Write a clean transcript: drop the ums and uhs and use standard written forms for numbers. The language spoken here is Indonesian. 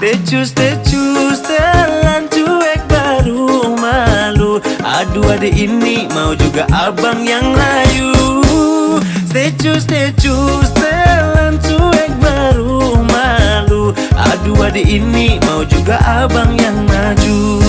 Setelan cuek baru malu. Aduh adik ini mau juga abang yang layu. Setelan cuek baru malu. Aduh adik ini mau juga abang yang maju.